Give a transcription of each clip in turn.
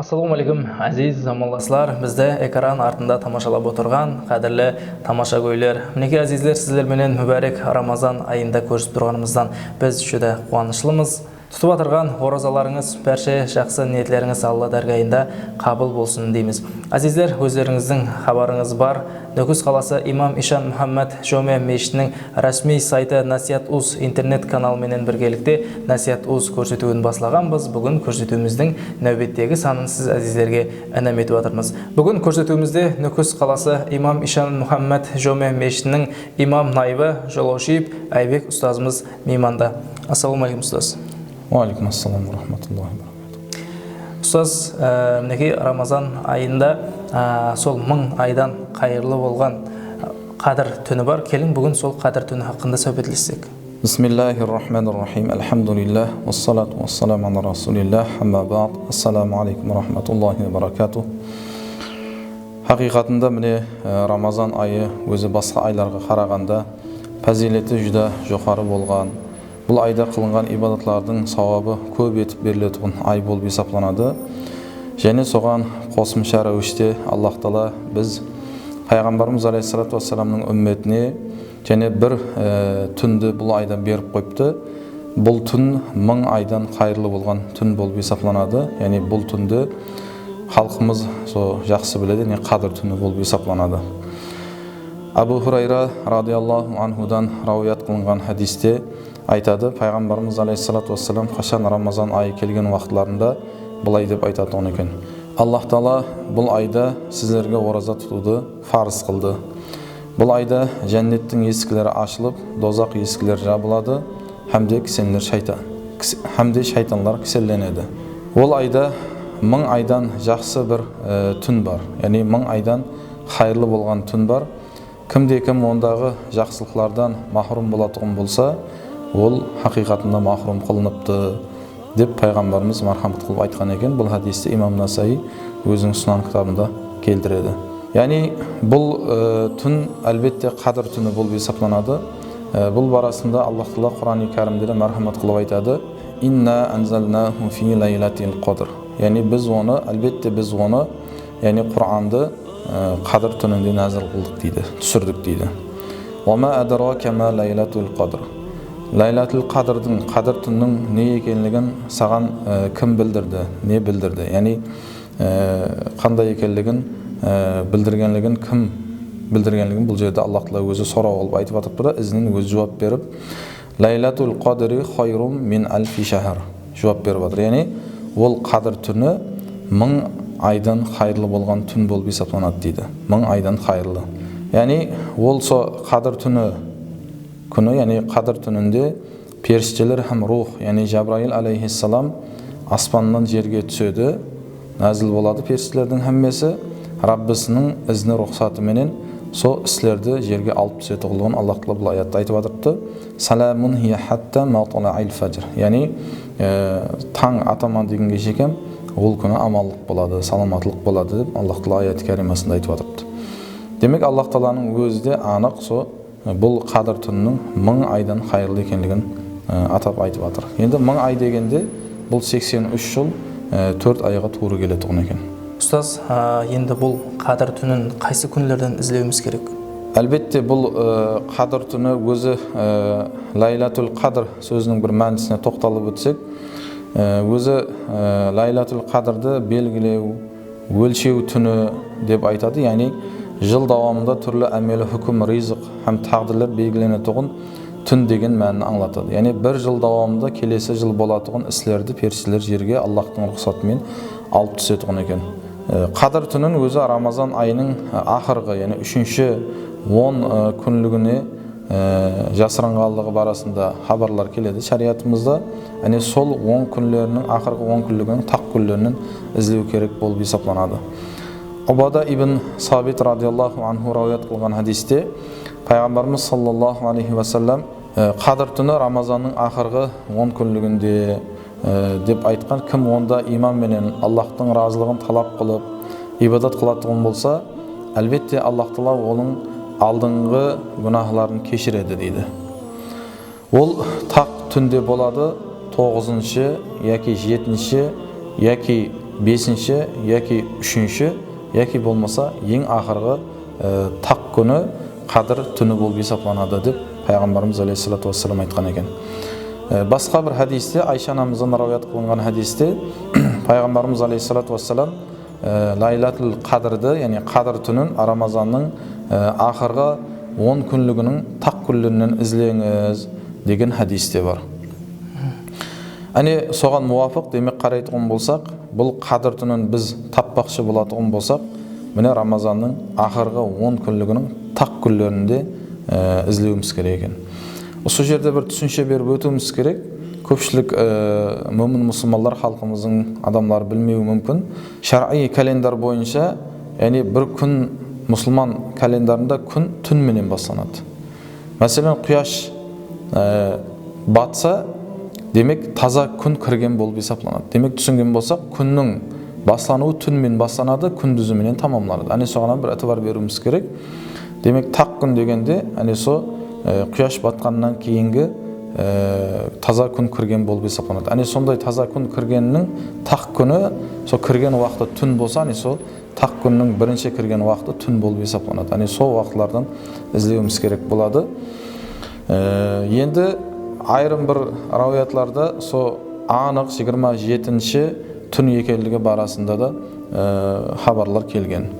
Ассаламу алейкум, әзиз замандастар, бізді экран артында тамашалап отырған қадірлі тамаша көйлер. Мінекей әзизлер, сіздерменен мүбәрек Рамазан айында көрісіп тұрғанымыздан біз жүдә қуанышлымыз. Тұтып атырған оразаларыңыз, бәрше жақсы ниетлеріңіз Алла дәргайында қабыл болсын дейміз. Әзизлер, өздеріңіздің хабарыңыз бар. Нөкіс қаласы Имам Ишан Мұхаммад Жоме мешітінің рәсми сайты Насият Уз интернет каналменен біргелікте Насият Уз көрсетуін баслағанбыз. Бүгін көрсетуіміздің нәубеттегі санын сіз әзизлерге әнәм етіп атырмыз. Бүгін көрсетуімізде Нөкіс қаласы Имам Ишан Мұхаммад Жоме мешітінің имам найыбы жолаушиып Айбек ұстазымыз мейманда. Ассаламу алейкум ұстаз. Алейкум ассалам ва рахматуллахи ва баракатух. Ұстаз, мінекей Рамазан айында сол 1000 айдан қайырлы болған қадір түні бар. Келін бүгін сол қадір түні хақында сөйлессек. Бисмиллахир-рахманир-рахим. Алхамдулиллах, вассалату вассаламу ала расулиллах. Амма баъд. Ассаламу алейкум ва рахматуллахи ва баракатух. Хақиқатында міне Рамазан айы өзі басқа айларға қарағанда фазилеті жүдә жоғары болған. Бұл айда қылынған ибадатлардың сауабы көп етіп берілетін ай болып есептелінеді. Және соған қосымша рәвіште Аллах Тағала біз пайғамбарымыз алейхиссалату вассаламның үмметіне және бір түнді бұл айда беріп қойыпты. Бұл түн 1000 айдан қайырлы болған түн болып есептелінеді. Яғни бұл түнді халқымыз жақсы біледі, яғни қадір түні болып есептелінеді. Абу Хурайра радиаллаху анхудан рауият қылынған хадисте айтады, пайғамбарымыз алейхиссалату вассалам қашан Рамазан айы келген уақытларында бұлай деп айтатын екен. Аллах Тағала бұл айда сіздерге ораза тұтуды фарыз қылды. Бұл айда жәннеттің есіктері ашылып, дозақ есіктері жабылады, һәмде шайтанлар кіселенеді. Ол айда 1000 айдан жақсы бір түн бар, яғни 1000 айдан қайырлы болған түн бар. Кімде-кім ондағы жақсылықтардан махрум болатұғын болса, ол хақиқатында махрум қылыныпты деп пайғамбарымыз мархамат қылып айтқан екен. Бұл хадисті имам Насаи өзінің Сунан кітабында келтіреді. Яғни бұл түн әлбетте қадір түні болып есептелінеді. Бұл барасында Аллах Тағала Құран-ы Кәрімде мархамат қылып айтады: «Инна анзалнаху фи лайлатил қадр». Яғни біз оны, әлбетте біз оны, яғни Құранды қадір түнінде назил қылдық дейді, түсірдік дейді. «Уама адрака ма лайлатул қадр». Лайлатул қадырдың, қадір түннің не екенлігін саған кім білдірді, не білдірді? Яғни қандай екенлігін білдіргенлігін кім білдіргенлігін бұл жерде Аллах Тағала өзі сұрау қылып айтып жатыр да, ізінен өзі жауап беріп, лайлатул қадри хайрум мин альфи шахар жауап беріп жатыр. Яғни ол қадір түні 1000 айдан қайырлы болған түн болып есептелінеді дейді. 1000 айдан қайырлы. Яғни ол қадір түні күні, яғни қадір түнінде періштелер һәм рух, яғни Жабраил алейхиссалам аспаннан жерге түседі, нәзіл болады періштелердің һәммесі, Раббысының ізні рұқсатыменен сол істерді жерге алып түседі қылған Аллах Тағала бұл аятта айтып жатырды. Саламун хия хатта матла'ил фajr. Яғни таң атаман дегенге шекем, ол күні аманлық болады, саламатлық болады деп Аллах Тағала аят кәримасында айтып жатырды. Демек Аллах Тағаланың өзі де анық бұл қадір түнінің 1000 айдан қайырлы екенлігін атап айтып жатыр. Енді 1000 ай дегенде бұл 83 жыл 4 айға тура келетұғын екен. Ұстаз, енді бұл қадір түнін қайсы күндерден ізлеуіміз керек? Әлбетте бұл қадір түні өзі лайлатул қадр сөзінің бір мәнісіне тоқталып өтсек, өзі лайлатул қадрды белгілеу, өлшеу түні деп айтады. Яғни жыл давамында түрлі әмелі хүкім, ризық һәм тағдырлар белгіленетұғын түн деген мәнін аңлатады. Яғни бір жыл давамында келесі жыл болатұғын іслерді періштелер жерге Аллахтың рұқсатымен алып түсетұғын екен. Қадір түнін өзі Рамазан айының ақырғы, яғни 3-ші 10 күнлігіне жасырынғандығы барасында хабарлар келеді шариатымызда. Яғни сол 10 күнлерінің, ақырғы 10 күнлігінің тақ күнлерінің ізлеу керек болып есептелінеді. Убада ибн Сабит радиаллаху анху рауият қылған хадисте пайғамбарымыз саллаллаху алейхи вассалам қадір түні Рамазанның ақырғы 10 күнлігінде деп айтқан. Кім онда иман менен Аллахтың разылығын талап қылып, ибадат қылатұғын болса, әлбетте Аллах Тағала оның алдыңғы күнәһларын кешіреді дейді. Ол тақ түнде болады, 9-ші, яки 7-ші, яки 5-ші яки 3-ші яки болмаса ең ақырғы тақ күні қадір түні болып есептелінеді деп пайғамбарымыз алейхиссалату вассалам айтқан екен. Басқа бір хадисте, Айша анамыздан рауаят қылынған хадисте пайғамбарымыз алейхиссалату вассалам Лайлатул қадырды, яғни қадір түнін Рамазанның ақырғы 10 күнлігінің тақ күнлерінен ізлеңіз деген хадисте бар. Әне соған муафық демек қарайтын болсақ, бұл қадір түнін біз таппақшы болатығын болсақ, міне Рамазанның ақырғы 10 күнлігінің тақ күнлерінде ізлеуіміз керек екен. Осы жерде бір түсінше беріп өтуіміз керек. Көпшілік мүмін мұсылмандар халқымыздың адамлары білмеуі мүмкін. Шар'i календар бойынша, яғни бір күн мұсылман календарында күн түнменен басталады. Мәселен, құяш батса, демек таза күн кірген болып есептелінеді. Демек түсінген болсақ, күннің басталуы түнмен басталады, күндізіменен тамамланады. Әне соған бір әтібар беруіміз керек. Демек тақ күн дегенде, әне со құяш батқаннан кейінгі таза күн кірген болып есептелінеді. Әне сондай таза күн кіргеннің тақ күні, со кірген уақыты түн болса, әне со тақ күннің бірінші кірген уақыты түн болып есептелінеді. Әне сол уақытлардан ізлеуіміз керек болады. Енді айрым бір рауаятларда со анық 27-ші түн екенлігі барасында да хабарлар келген.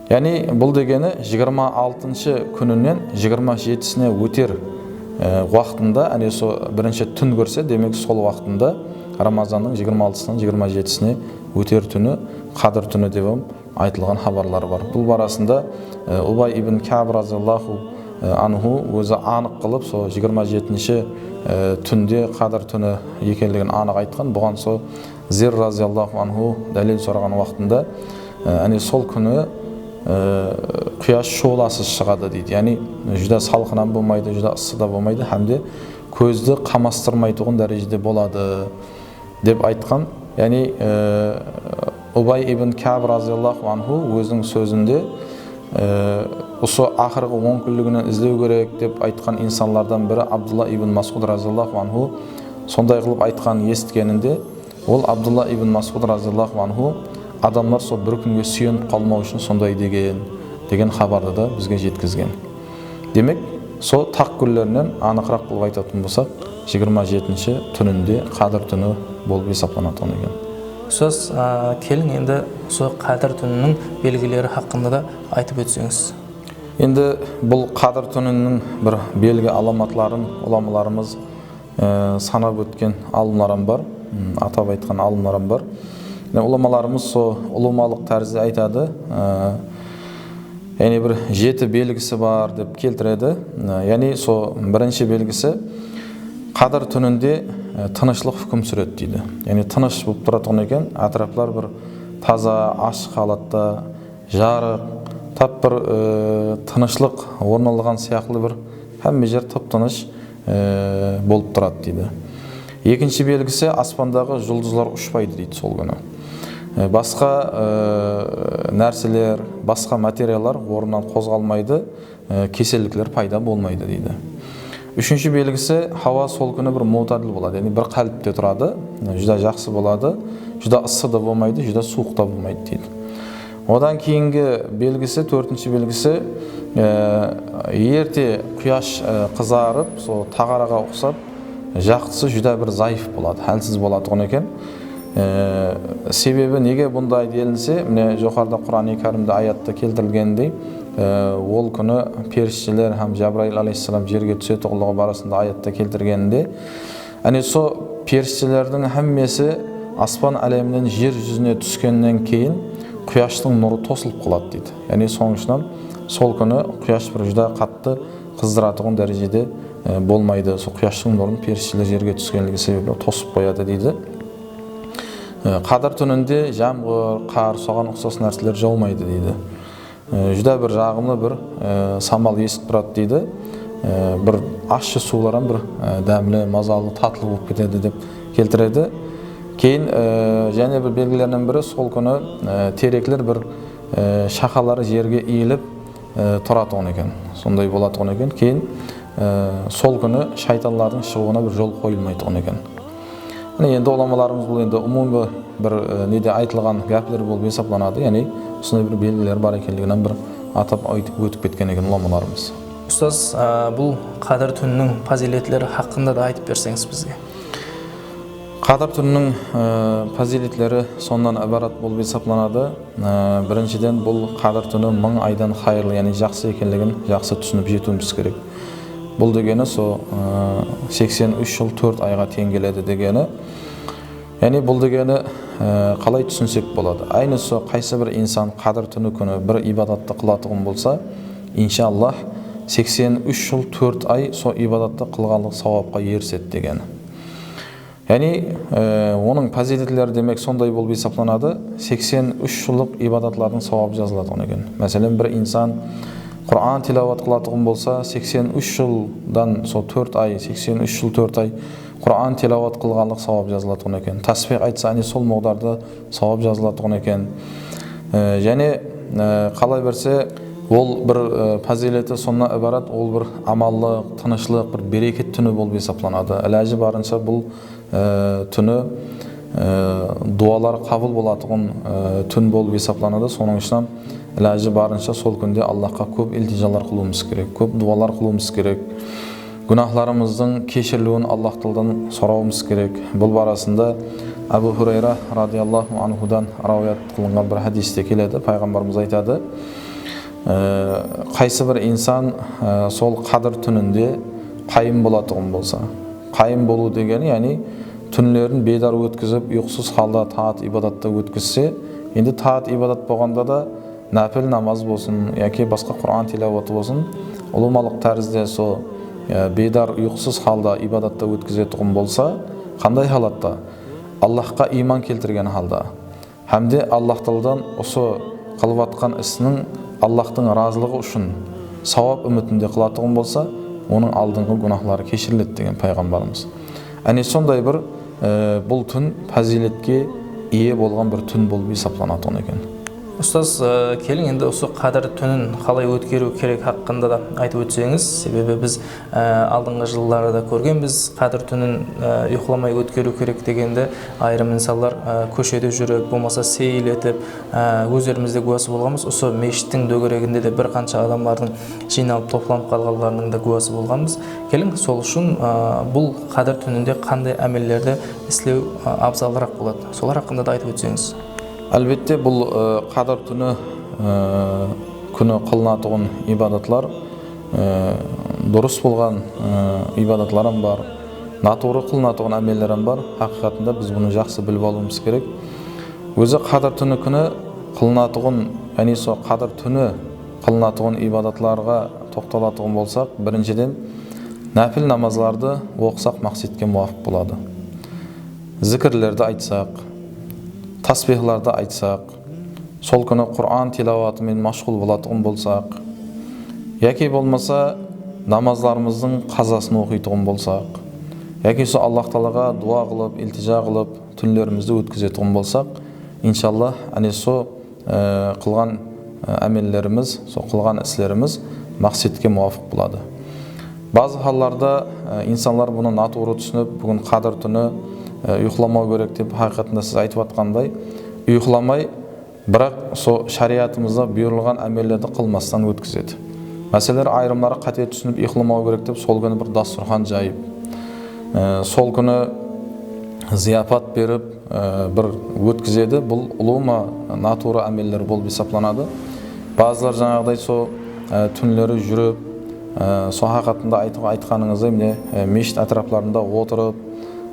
Яғни бұл дегені 26-ші күнінен 27-сіне өтер уақытында, әне со бірінші түн көрсе, демек сол уақытында Рамазанның 26-сынан 27-сіне өтер түні қадір түні деп айтылған хабарлар бар. Бұл барасында Убай ибн Каб разиаллаху анху өзі анық қылып, со 27-ші түнде қадір түні екенлігін анық айтқан. Бұған со Зир разиаллаху анху дәлел сұраған уақытында, әне сол күні құяш шоласы шығады дейді. Яғни жүда салқынан болмайды, жүда ыссы да болмайды, әмде көзді қамастырмайтұғын дәрежеде болады деп айтқан. Яғни Убай ибн Каб разиаллаху анху өзінің сөзінде осы ақырғы 10 күнлігінен ізлеу керек деп айтқан инсанлардан бірі Абдулла ибн Масуд разиаллаху анху сондай қылып айтқан естігенінде, ол Абдулла ибн Масуд разиаллаху анху адамлар сол бір күнге сүйеніп қалмау үшін сондай деген хабарды да бізге жеткізген. Демек, сол тақ күнлерінен анықырақ қылып айтатын болсақ, 27-ші түнінде қадір түні болып есептелінеді екен. Сөз келін енді сол қадір түнінің белгілері хақында да айтып өтсеңіз. Енді бұл қадір түнінің бір белгі аламатларын ұламаларымыз санап өткен алымларым бар, атап айтқан алымларым бар. Ұламаларымыз сол ұлымалық тәрізде айтады. Яғни бір 7 белгісі бар деп келтіреді. Яғни сол бірінші белгісі қадір түнінде тынышлық хүкім сүреді дейді. Яғни тыныш болып тұратын екен, атраплар бір таза, ашық халатта, жарық, тап бір тынышлық орын алған сияқты бір әмме жер тып-тыныш болып тұрады дейді. Екінші белгісі аспандағы жұлдызлар ұшпайды дейді сол күні. Басқа нәрселер, басқа материалдар орнынан қозғалмайды, кеселіктер пайда болмайды дейді. Үшінші белгісі хауа сол күні бір мутадил болады, яғни бір қалыпте тұрады, жүда жақсы болады, жүда ыссы да болмайды, жүда суық та болмайды дейді. Одан кейінгі белгісі, төртінші белгісі, ерте құяш қызарып, сол тағараға ұқсап, жақсы жүда бір зайыф болады, әлсіз болады оны екен. Себебі неге бұндай делінсе, міне жоғарыда Құран-ы Кәрімде аятта келтірілгендей, ол күні періштелер һәм Жабраил алейхиссалам жерге түсетұғылығы барасында аятта келтіргенінде, әне со періштелердің әммесі аспан әлемінен жер жүзіне түскеннен кейін құяштың нұры тосылып қалады дейді. Яғни соңғышынан сол күні құяш бір жүда қатты қыздыратығын дәрежеде болмайды. Сол құяштың нұрын періштелер жерге түскенлігі себебі тосып қояды дейді. Қадір түнінде жаңбыр, қар, соған ұқсас нәрселер жаумайды дейді. Жүда бір жағымлы бір самал есіп тұрады дейді. Бір ащы сулардан бір дәмлі, мазалы, татлы болып кетеді деп келтіреді. Кейін және бір белгілерінен бірі сол күні терекілер бір шақалары жерге иіліп тұрады оны екен. Сондай болады оны екен. Кейін сол күні шайтанлардың шығуына бір жол қойылмайды оны екен. Міне енді оламаларымыз бұл енді умумы бір неде айтылған гәплер болып есептелінеді, яғни осындай бір белгілер бар екенлігінен бір атап айтып өтіп кеткен екен оламаларымыз. Ұстаз, бұл қадір түнінің фазилетлері хақында да айтып берсеңіз бізге. Қадір түнінің фазилетлері сондан ібарат болып есептелінеді. Біріншіден бұл қадір түні 1000 айдан хайырлы, яғни жақсы екенлігін жақсы түсініп жетуіміз керек. Бұл дегені со 83 жыл 4 айға тең келеді дегені. Яғни бұл дегені қалай түсінсек болады. Айны со қайсы бір инсан қадір түні күні бір ибадатты қылатығын болса, иншаллах 83 жыл 4 ай со ибадатты қылғанлық сауапқа ерсет дегені. Яғни оның фазилетлері демек сондай болып есептелінеді. 83 жылдық ибадатлардың сауабы жазылады екен. Мәселен, бір инсан Құран тилават қылатығын болса, 83 жылдан со 4 ай, 83 жыл 4 ай Құран тилават қылғанлық сауап жазылатын екен. Тасбих айтса, сол мағдарды сауап жазылатын екен. Және қалай берсе, ол бір фазилеті сонына ібарат, ол бір амаллық, тынышлық, бір берекет түні болып есептелінеді. Іләжі барынша бұл түні дуалар қабыл болатығын түн болып есептелінеді. Соның ішінен іләжі барынша сол күнде Аллахқа көп илтижалар қылуымыз керек, көп дуалар қылуымыз керек. Günahlarımızın keşirliğini Allah'tan sorağımız gerek. Бұл барасында Абу Хурайра радиаллаху анхудан раваят қылынған бір хадисте келеді. Пайғамбарымыз айтады, қайсы бір инсан сол қадір түнінде қайым болатығын болса, қайым болу дегені, яғни түнлерін бейдар өткізіп, ұйқысыз халда таат ибадатта өткізсе, енді таат ибадат болғанда да нәпіл намаз болсын, яки басқа Құран тилаваты болсын, ұлымалық тәрізде сол бейдар ұйқысыз халда ибадатта өткізетұғын болса, қандай халатта? Аллахқа иман келтірген халда. Хәмде Аллахталдан осы қылыватқан ісінің Аллахтың разылығы үшін сауап үмітінде қылатұғын болса, оның алдыңғы күнәһлары кешіріледі деген пайғамбарымыз. Әне сондай бір бұл түн фазилетке ие болған бір түн болып есептелінеді екен. Ұстаз, келің енді осы қадір түнін қалай өткеру керек хақында да айтып өтсеңіз, себебі біз алдыңғы жылдарда көргенбіз, қадір түнін ұйқыламай өткеру керек дегенде айрым инсандар көшеде жүріп, болмаса сейіл етіп, өздерімізде куәсі болғанбыз. Осы мешіттің дөңгелегінде де бір қанша адамдардың жиналып топланып қалғандарының да куәсі болғанбыз. Келің, сол үшін бұл қадір түнінде қандай әмелдерді істеу абзалырақ болады? Солар хақында да айтып өтсеңіз. Әлбетте бұл қадір түні күні қылынатығын ибадатлар дұрыс болған ибадатларым бар, натуры қылынатығын әмелерім бар. Хақиқатында біз бұны жақсы біліп алуымыз керек. Өзі қадір түні күні қылынатығын, яғни сол қадір түні қылынатығын ибадатларға тоқталатығын болсақ, біріншіден нәпіл намазларды оқысақ мақсатқа муафиқ болады. Зікірлерді айтсақ, тасбихларды айтсақ, сол күні Құран тилаватымен машғұл болатығын болсақ, яки болмаса намазларымыздың қазасын оқитығын болсақ, яки сол Аллах Тағалаға дуа қылып, илтижа қылып, түнлерімізді өткізетігін болсақ, иншаллах, әне сол қылған әмеллеріміз, сол қылған іслеріміз мақсатқа муафиқ болады. Базы халларда инсанлар бұны натуры түсініп, бүгін қадір түні ұйқыламау керек деп хақиқатында сіз айтып атқандай, ұйқыламай, бірақ сол шариатымызда бұйырылған әмелдерді қылмастан өткізеді. Мәселелер айрымлары қате түсініп ұйқыламау керек деп сол күні бір дастархан жайып, сол күні зияпат беріп бір өткізеді. Бұл ұлыма натура әмелдер болып есептелінеді. Базылар жаңағыдай сол түнлері жүріп, сол хақиқатында айтқаныңыздай міне мешіт әтрапларында отырып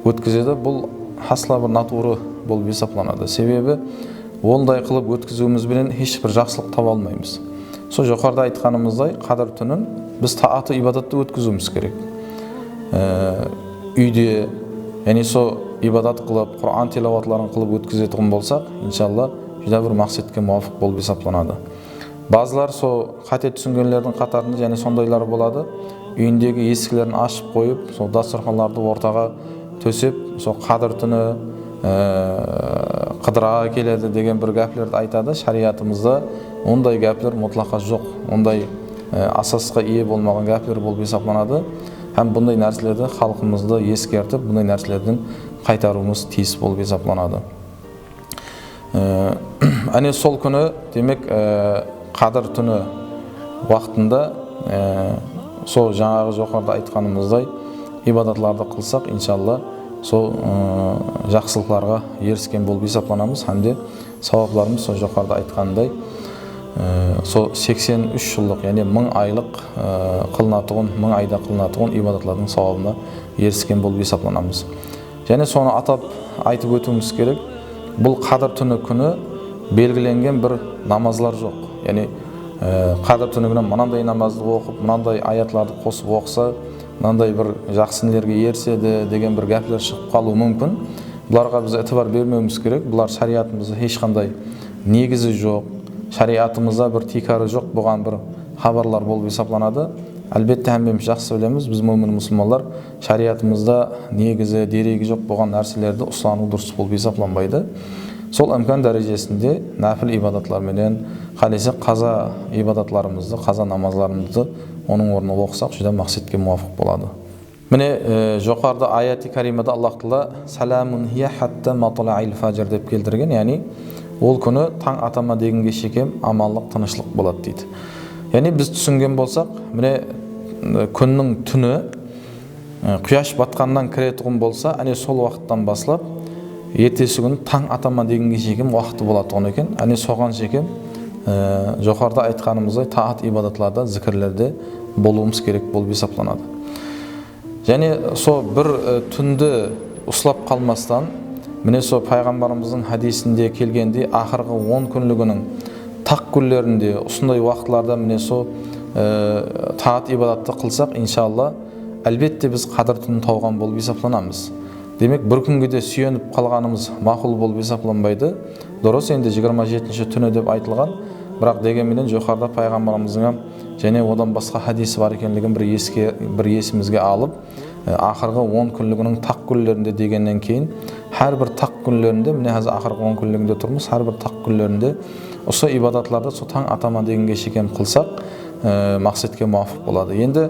өткізеді. Бұл хасла бір натуры болып есептелінеді. Себебі ондай қылып өткізуімізбен ешбір жақсылық таба алмаймыз. Сол жоғарыда айтқанымыздай қадір түнін біз тааты ибадатты өткізуіміз керек. Үйде, яғни сол ибадат қылып, Құран тилаватларын қылып өткізетігін болсақ, иншалла жүдә бір мақсатқа муафиқ болып есептелінеді. Базылар сол қате түсінгендердің қатарында және сондайлары болады. Үйіндегі есіктерін ашып қойып, сол дастархандарды ортаға төсеп, сол қадір түні қыдыраға келеді деген бір гәплерді айтады. Шариатымызда ондай гәплер мұтлақа жоқ, ондай асасқа ие болмаған гәплер болып есептелінеді. Һәм бұндай нәрселерді халқымызды ескертіп, бұндай нәрселердің қайтаруымыз тиіс болып есептелінеді. Әне сол күні демек қадір түні уақытында сол жаңағы жоғарыда айтқанымыздай ибадатларды қылсақ, иншалла сол жақсылықтарға еріскен болып есептелінеміз. Хәмде сауапларымыз сол жоғарыда айтқандай сол 83 жылдық, яғни 1000 айлық қылынатұғын, 1000 айда қылынатұғын ибадатлардың сауабына еріскен болып есептелінеміз. Және соны атап айтып өтуіміз керек. Бұл қадір түні күні белгіленген бір намазлар жоқ. Яғни қадір түні күні мынандай намазды оқып, мынандай аятларды қосып оқса, мынандай бір жақсы нелерге ерседі деген бір гәплер шығып қалуы мүмкін. Бұларға біз этибар бермеуіміз керек. Бұлар шариатымызда ешқандай негізі жоқ, шариатымызда бір тикары жоқ болған бір хабарлар болып есептелінеді. Әлбетте әмбеміз жақсы білеміз, біз мөмин мұсылмандар шариатымызда негізі, дерегі жоқ болған нәрселерді ұстану дұрыс болып есептелінбейді. Сол имкан дәрежесінде нәпіл ибадатларменен, қалесе қаза ибадатларымызды, қаза намазларымызды оның орнына оқысақ, жүдә мақсатқа муафиқ болады. Міне жоғарыда аяти каримада Аллах Тағала «Саламун хия хатта матлаил фажр» деп келтірген, яғни ол күні таң атама дегенге шекем аманлық, тынышлық болады дейді. Яғни біз түсінген болсақ, міне күннің түні құяш батқаннан кіретұғын болса, әне сол уақыттан басылап, ертесі күн таң атама дегенге шекем уақыты болады оны екен. Әне соған шекем жоғарыда айтқанымыздай таат ибадатларда, зікірлерде болуымыз керек болып есептелінеді. Және со бір түнді ұслап қалмастан, міне со пайғамбарымыздың хадисінде келгенде ақырғы 10 күнлігінің тақ күндерінде осындай уақытларда міне со таат ибадатты қылсақ, иншалла, әлбетте біз қадір түнін тауған болып есептелінеміз. Демек, бір күнге де сүйеніп қалғанымыз мақұл болып есептелінбейді. Дұрыс, енді 27-ші түні деп айтылған, бірақ дегенменен жоғарыда пайғамбарымыздың және одан басқа хадисі бар екенлігін бір есімізге алып, ақырғы 10 күнлігінің тақ күндерінде дегеннен кейін, әрбір тақ күндерінде, міне қазір ақырғы 10 күнлігінде тұрмыз, әрбір тақ күндерінде осы ибадатларды со таң атама дегенге шекем қылсақ, мақсатқа муафиқ болады. Енді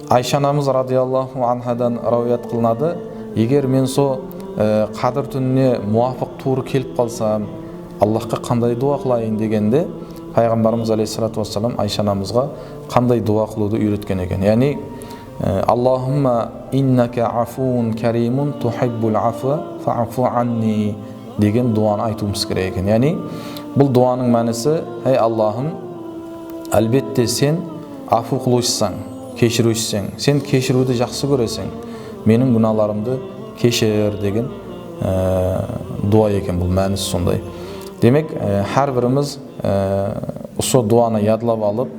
Айша анамыз радиаллаху анхадан рауият қылынады, егер мен со қадір түніне муафиқ туры келіп қалсам, Аллахқа қандай дуа қылайын дегенде, пайғамбарымыз алейхиссалату вассалам Айша анамызға қандай дуа қылуды үйреткен екен. Яғни Аллахумма иннака афун каримун тухиббул афва фа'фу анни деген дуаны айтуымыз керек екен. Яғни бұл дуаның мәнісі, ей Аллахым, әлбетте сен афу қылушысың, кешірушісің, сен кешіруді жақсы көресің, менің күнәларымды кешір деген дуа екен. Бұл мәнісі сондай. Демек, әр біріміз осы дуаны ядылап алып,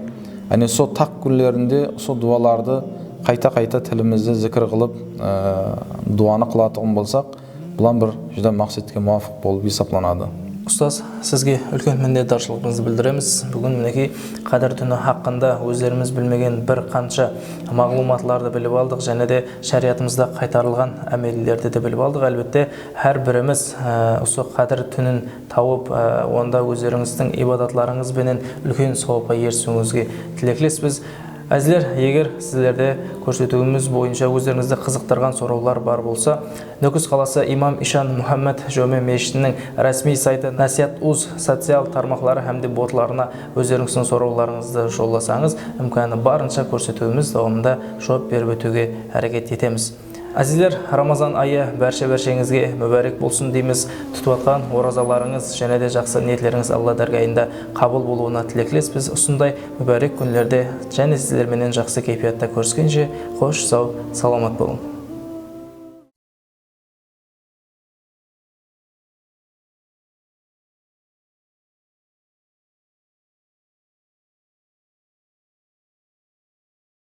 әне со тақ күндерінде осы дуаларды қайта-қайта тілімізді зікір қылып, дуаны қылатығын болсақ, бұлан бір жүдә мақсатқа муафиқ болып есептелінеді. Ұстаз, сізге үлкен міндетtarшылығыңызды білдіреміз. Бүгін мінекей қадір түні хақында өздеріміз білмеген бір қанша мағлуматларды біліп алдық, және де шариатымызда қайтарылған әмелдерді де біліп алдық. Әлбетте, әр біріміз осы қадір түнін тауып, онда өздеріңіздің ибадатларыңызбенен үлкен сауапқа ерісуіңізге тілектеспіз. Әзілер, егер сіздерде көрсетуіміз бойынша өздеріңізді қызықтырған сұраулар бар болса, Нүкіс қаласы Имам Ишан Мұхаммед Жоме мешітінің рәсми сайты Насият-уз социал тармақлары әмде ботларына өздеріңіздің сұрауларыңызды жолдасаңыз, имканы барынша көрсетуіміз davomida жауап беріп өтуге әрекет етеміз. Әзілер, Рамазан айы бәрше-бәршеңізге мүбәрек болсын дейміз. Тұтып оразаларыңыз және де жақсы ниетлеріңіз Алла дәргайында қабыл болуына тілектеспіз. Осындай мүбәрек күндерде және сіздерменен жақсы кейфиятта көріскенше, қош, сау, саламат болың.